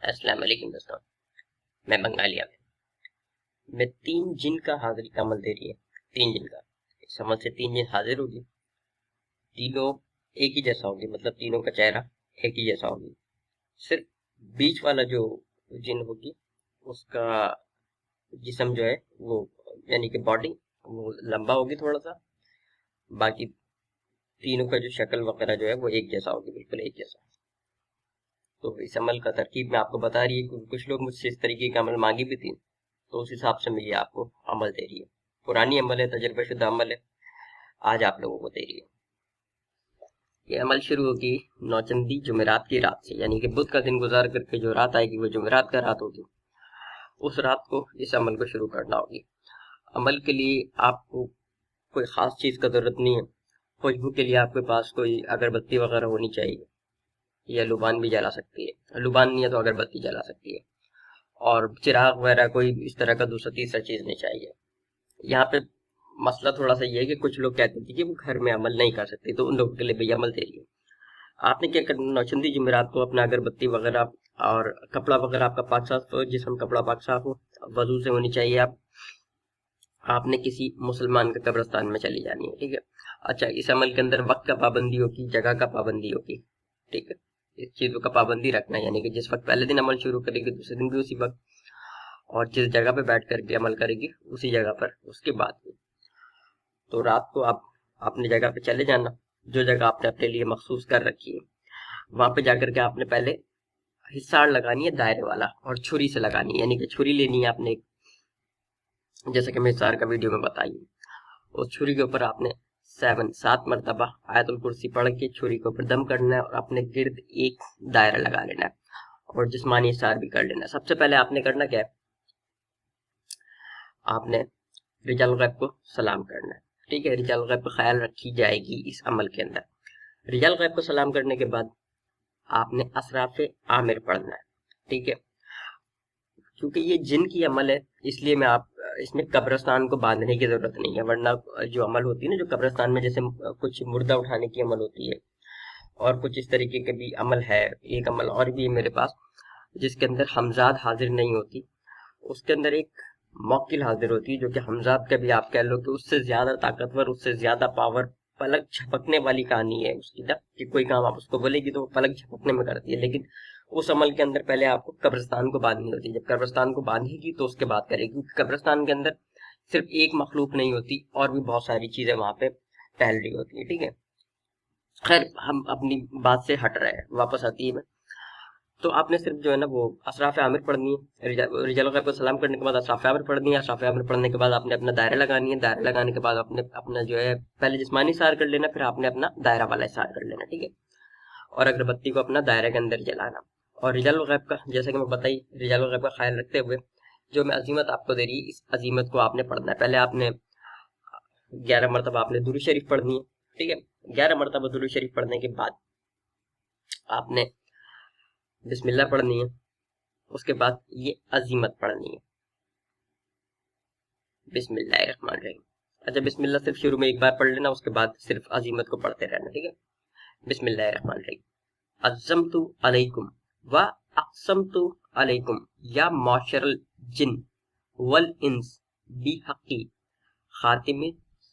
अस्सलाम वालेकुम दोस्तों। मैं बंगालिया में 3 जिन का हाजिरी का अमल दे रही है। 3 जिन का इस अमल से 3 जिन हाजिर होगी। तीनों एक ही जैसा होगी, मतलब तीनों का चेहरा एक ही जैसा होगी। सिर्फ बीच वाला जो जिन होगी उसका जिस्म जो है वो यानी कि बॉडी वो लंबा होगी थोड़ा सा। बाकी तीनों का जो शक्ल वगैरह जो है वो एक जैसा होगी, बिल्कुल एक जैसा। तो इस अमल का तरकीब मैं आपको बता रही है क्योंकि कुछ लोग मुझसे इस तरीके का अमल मांगी भी थी, तो उस हिसाब से मैं ये आपको अमल दे रही है। पुरानी अमल है, तजर्बा शुदा अमल है, आज आप लोगों को दे रही है। ये अमल शुरू होगी नौचंदी जुमेरात की रात से, यानी कि बुध का दिन गुजार करके जो रात आएगी वो जुमेरात का रात होगी। उस रात को इस अमल को शुरू करना होगी। अमल के लिए आपको कोई ख़ास चीज़ का ज़रूरत नहीं है। खुशबू के लिए आपके पास कोई अगरबत्ती वगैरह होनी चाहिए, या लुबान भी जला सकती है, लुबान नहीं है तो अगरबत्ती जला सकती है। और चिराग वगैरह कोई इस तरह का दूसरा तीसरा चीज़ नहीं चाहिए। यहाँ पे मसला थोड़ा सा ये है कि कुछ लोग कहते थे कि वो घर में अमल नहीं कर सकते, तो उन लोगों के लिए भी अमल दे रही आपने क्या करना, नौचंदी जुमेरात को अपना अगरबत्ती वगैरह और कपड़ा वगैरह आपका पाक साफ हो, जिसम कपड़ा पाक साफ हो, वजू से होनी चाहिए। आपने किसी मुसलमान के कब्रिस्तान में चली जानी है, ठीक है। अच्छा, इस अमल के अंदर वक्त का पाबंदी होगी, जगह का पाबंदी होगी, ठीक है। इस चीज़ों का पाबंदी रखना, यानी कि जिस वक्त पहले दिन अमल शुरू करेगी दूसरे दिन भी उसी वक्त, और जिस जगह पे बैठ करके अमल करेगी उसी जगह पर उसके बाद में। तो रात को आप अपनी जगह पे चले जाना, जो जगह आपने अपने लिए मखसूस कर रखी है। वहां पे जाकर के आपने पहले हिस्सार लगानी है दायरे वाला, और छुरी से लगानी है, यानी कि छुरी लेनी है आपने, जैसे कि मैं हिस्सार का वीडियो में बताई। उस छुरी के ऊपर आपने 7 मरतबा आयतुल कुर्सी पढ़ के छुरी के ऊपर दम करना है और अपने गिर्द एक दायरा लगा लेना है, और जिस्मानी हिस्सार भी कर लेना है। सबसे पहले आपने करना क्या है, आपने रिजाल गैब को सलाम करना है, ठीक है। रिजाल गैब का ख्याल रखी जाएगी इस अमल के अंदर। रिजाल गैब को सलाम करने के बाद आपने असराफ आमिर पढ़ना है, ठीक है। क्योंकि ये जिन की अमल है इसलिए मैं आप इसमें कब्रिस्तान को बांधने की जरूरत नहीं है, वरना जो अमल होती है ना, जो कब्रिस्तान में जैसे कुछ मुर्दा उठाने की अमल होती है और कुछ इस तरीके के भी अमल है। एक अमल और भी है मेरे पास जिसके अंदर हमजाद हाजिर नहीं होती, उसके अंदर एक मौकिल हाजिर होती है, जो कि हमजाद का भी आप कह लो कि उससे ज्यादा ताकतवर, उससे ज्यादा पावर, पलक झपकने वाली कहानी है उसकी ना, कि कोई काम आप उसको बोलेगी तो वो पलक झपकने में करती है। लेकिन उस अमल के अंदर पहले आपको कब्रिस्तान को बांधनी होती है। जब कब्रिस्तान को बांधेगी तो उसके बाद करेगी, क्योंकि कब्रिस्तान के अंदर सिर्फ एक मखलूक नहीं होती, और भी बहुत सारी चीजें वहां पे टहल रही होती है, ठीक है। खैर, हम अपनी बात से हट रहे हैं, वापस आती है मैं। तो आपने सिर्फ जो है ना वो अशराफ आमिर पढ़नी है। रिजाल गैब को सलाम करने के बाद अशराफ आमिर पढ़नी है। अशराफ आमिर पढ़ने के बाद आपने अपना दायरा लगानी है। दायरा लगाने के बाद आपने अपना जो है पहले जिस्मानी इशार कर लेना, फिर आपने अपना दायरा वाला इशार कर लेना, ठीक है। और अगरबत्ती को अपना दायरे के अंदर जलाना। और रिजाल गैब का, जैसे कि मैं बताई, रिजाल गैब का ख्याल रखते हुए जो मैं अजीमत आपको दे रही है, इस अजीमत को आपने पढ़ना है। पहले आपने 11 मरतबा आपने दुरूद शरीफ पढ़नी है, ठीक है। 11 मरतबा दुरूद शरीफ पढ़ने के बाद आपने बिस्मिल्लाह पढ़नी है। उसके बाद ये अजीमत पढ़नी है, बिस्मिल्लाहिर्रहमानिर्रहीम। अच्छा, बिस्मिल्लाह सिर्फ शुरू में एक बार पढ़ लेना, उसके बाद सिर्फ अजीमत को पढ़ते रहना, ठीक है। बिस्मिल्लाहिर्रहमानिर्रहीम। अज़्ज़मतु अलैकुम व अक़समतु अलैकुम या माशरल जिन वल इंस बिहक़्क़ि खातिम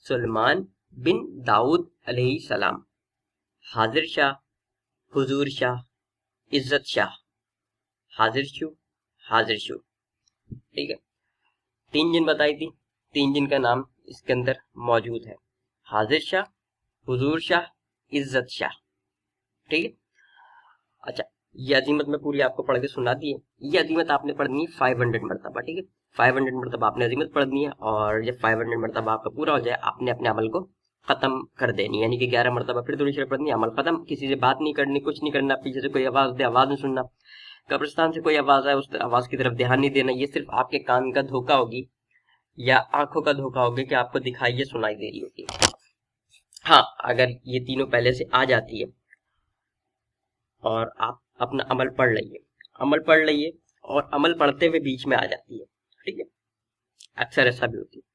सुलेमान बिन दाऊद अलैहि सलाम, हाजिर शाह, हुजूर शाह, इज्जत शाह, हाजिर शु, हाजिर शु, ठीक है। 3 जिन बताई थी, 3 जिन का नाम इसके अंदर मौजूद है, हाजिर शाह, हुजूर शाह, इज्जत शाह, ठीक है। अच्छा, ये अजीमत में पूरी आपको पढ़ के सुना दी है। ये अजीमत आपने पढ़नी है 500 मरतबा, ठीक है। 500 मरतबा आपने अजीमत पढ़नी है, और जब 500 मरतबा आपका पूरा हो जाए आपने अपने अमल को खत्म कर देनी है, यानी कि 11 मरतबा फिर दुरूद शरीफ पढ़नी है, अमल खत्म। किसी से बात नहीं करनी, कुछ नहीं करना, पीछे से कोई आवाज दे आवाज नहीं सुनना, कब्रिस्तान से कोई आवाज आए उस आवाज की तरफ ध्यान नहीं देना। ये सिर्फ आपके कान का धोखा होगी या आंखों का धोखा होगा कि आपको दिखाई या सुनाई दे रही होगी। हाँ, अगर ये तीनों पहले से आ जाती है और आप अपना अमल पढ़ रही है और अमल पढ़ते हुए बीच में आ जाती है, ठीक है। अक्सर ऐसा भी होती है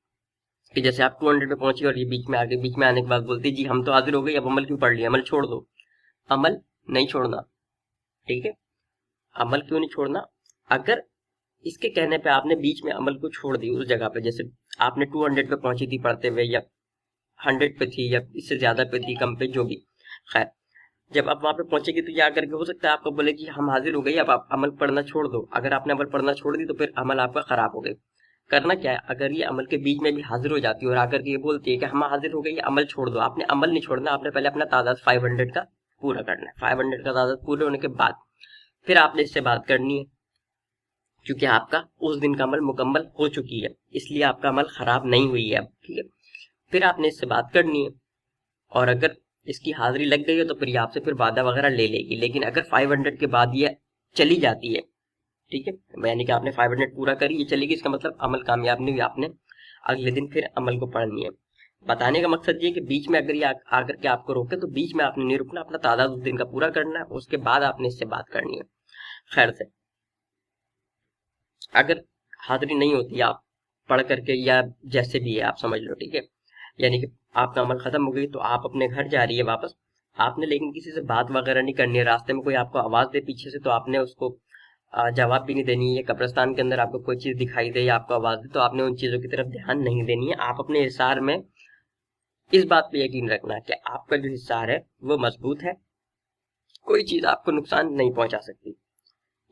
कि जैसे आप 200 पे पहुंची और ये बीच में आगे, बीच में आने के बाद बोलती है जी हम तो हाजिर हो गए, अब अमल क्यों पढ़ लिया, अमल छोड़ दो। अमल नहीं छोड़ना, ठीक है। عمل کیوں نہیں چھوڑنا؟ اگر اس کے کہنے پہ آپ نے بیچ میں عمل کو چھوڑ دی اس جگہ پہ، جیسے آپ نے 200 پہ پہنچی تھی پڑھتے ہوئے، یا 100 پہ تھی، یا اس سے زیادہ پہ تھی، کم پہ، جو بھی، خیر جب آپ وہاں پہ پہنچے گی تو یہ آ کر کے ہو سکتا ہے آپ کو بولے کہ ہم حاضر ہو گئی، اب آپ عمل پڑھنا چھوڑ دو۔ اگر آپ نے عمل پڑھنا چھوڑ دی تو پھر عمل آپ کا خراب ہو گئی۔ کرنا کیا ہے، اگر یہ عمل کے بیچ میں بھی حاضر ہو جاتی ہے اور آ کر کے یہ بولتی ہے کہ ہم حاضر ہو گئی، عمل چھوڑ دو، آپ نے عمل نہیں چھوڑنا، آپ نے پہلے اپنا تعداد 500 کا پورا کرنا ہے۔ 500 کا تعداد پورے ہونے کے بعد پھر آپ نے اس سے بات کرنی ہے، کیونکہ آپ کا اس دن کا عمل مکمل ہو چکی ہے، اس لیے آپ کا عمل خراب نہیں ہوئی ہے اب، ٹھیک ہے۔ پھر آپ نے اس سے بات کرنی ہے، اور اگر اس کی حاضری لگ گئی ہے تو پھر یہ آپ سے پھر وعدہ وغیرہ لے لے گی۔ لیکن اگر 500 کے بعد یہ چلی جاتی ہے، ٹھیک ہے، یعنی کہ آپ نے 500 پورا کری، یہ چلے گی، اس کا مطلب عمل کامیاب نہیں ہوئی، آپ نے اگلے دن پھر عمل کو پڑھنی ہے۔ بتانے کا مقصد یہ کہ بیچ میں اگر یہ آ کر کے آپ کو روکے تو بیچ میں آپ نے نہیں رکنا، اپنا تعداد اس دن کا پورا کرنا ہے، اس کے بعد آپ نے اس سے بات کرنی ہے۔ خیر سے اگر حاضری نہیں ہوتی آپ پڑھ کر کے، یا جیسے بھی ہے آپ سمجھ لو، ٹھیک ہے، یعنی کہ آپ کا عمل ختم ہو گئی تو آپ اپنے گھر جا رہی ہے واپس، آپ نے لیکن کسی سے بات وغیرہ نہیں کرنی ہے، راستے میں کوئی آپ کو آواز دے پیچھے سے تو آپ نے اس کو جواب بھی نہیں دینی ہے، قبرستان کے اندر آپ کو کوئی چیز دکھائی دے یا آپ کو آواز دے تو آپ نے ان چیزوں کی طرف دھیان نہیں دینی ہے۔ آپ اپنے حصار میں اس بات پہ یقین رکھنا ہے کہ آپ کا جو حصار ہے وہ مضبوط ہے، کوئی چیز آپ کو نقصان نہیں پہنچا سکتی،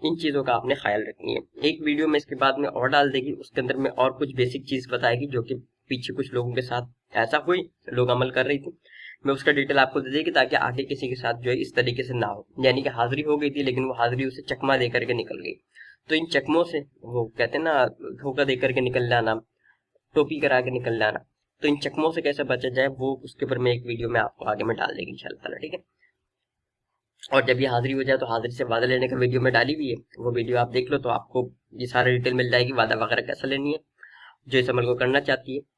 ان چیزوں کا آپ نے خیال رکھنی ہے۔ ایک ویڈیو میں اس کے بعد میں اور ڈال دے گی، اس کے اندر میں اور کچھ بیسک چیز بتائے گی جو کہ پیچھے کچھ لوگوں کے ساتھ ایسا ہوئی، لوگ عمل کر رہی تھی، میں اس کا ڈیٹیل آپ کو دے دے گی تاکہ آگے کسی کے ساتھ جو ہے اس طریقے سے نہ ہو، یعنی کہ حاضری ہو گئی تھی لیکن وہ حاضری اسے چکما دے کر کے نکل گئی، تو ان چکموں سے، وہ کہتے ہیں نا دھوکہ دے کر کے نکل جانا، ٹوپی کرا کے نکل جانا، تو ان چکموں سے کیسے بچا جائے وہ اس کے اوپر میں ایک ویڈیو میں آپ کو آگے میں ڈال دے گی انشاءاللہ تعالیٰ، ٹھیک ہے۔ اور جب یہ حاضری ہو جائے تو حاضری سے وعدہ لینے کا ویڈیو میں ڈالی ہوئی ہے، وہ ویڈیو آپ دیکھ لو تو آپ کو یہ سارا ڈیٹیل مل جائے گی، وعدہ وغیرہ کیسا لینی ہے، جو اس عمل کو کرنا چاہتی ہے۔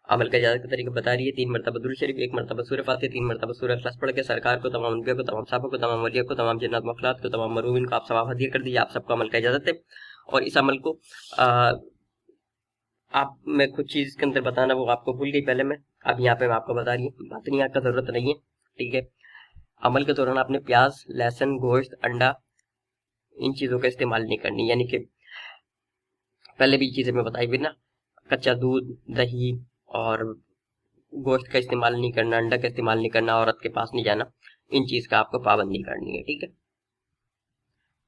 عمل کا اجازت کا طریقہ بتا رہی ہے، 3 مرتبہ درود شریف، 1 مرتبہ سورہ فاتحہ، 3 مرتبہ سورہ اخلاص پڑھ کے سرکار کو، تمام انبیاء کو، تمام صحابہ کو، تمام اولیاء کو، تمام جنات مخلوقات کو، تمام مرومین کو آپ ثواب ہدیہ کر دیجیے، آپ سب کو عمل کا اجازت ہے۔ اور اس عمل کو آپ میں کچھ چیز کے اندر بتانا وہ آپ کو بھول گئی پہلے میں، اب یہاں پہ میں آپ کو بتا رہی ہوں، باتنی آپ کا ضرورت نہیں ہے، ٹھیک ہے۔ عمل کے دوران آپ نے پیاز، لہسن، گوشت، انڈا، ان چیزوں کا استعمال نہیں کرنی، یعنی کہ پہلے بھی چیزیں میں بتائی ہوئی نا، کچا دودھ، دہی اور گوشت کا استعمال نہیں کرنا، انڈا کا استعمال نہیں کرنا، عورت کے پاس نہیں جانا، ان چیز کا آپ کو پابندی کرنی ہے، ٹھیک ہے۔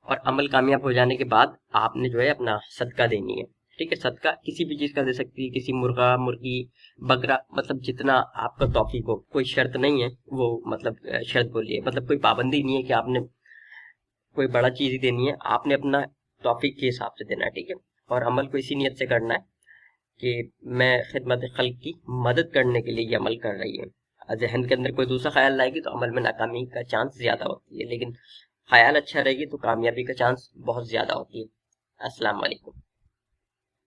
اور عمل کامیاب ہو جانے کے بعد آپ نے جو ہے اپنا صدقہ دینی ہے، ٹھیک ہے۔ صدقہ کسی بھی چیز کا دے سکتی ہے، کسی مرغا، مرغی، بکرا، مطلب جتنا آپ کا توفیق ہو، کوئی شرط نہیں ہے، وہ مطلب شرط بولیے، مطلب کوئی پابندی نہیں ہے کہ آپ نے کوئی بڑا چیز ہی دینی ہے، آپ نے اپنا توفیق کے حساب سے دینا ہے، ٹھیک ہے۔ اور عمل کو اسی نیت سے کرنا ہے کہ میں خدمت خلق کی مدد کرنے کے لیے یہ عمل کر رہی ہے۔ ذہن کے اندر کوئی دوسرا خیال لائے گی تو عمل میں ناکامی کا چانس زیادہ ہوتی ہے، لیکن خیال اچھا رہے گی تو کامیابی کا چانس بہت زیادہ ہوتی ہے۔ السلام علیکم۔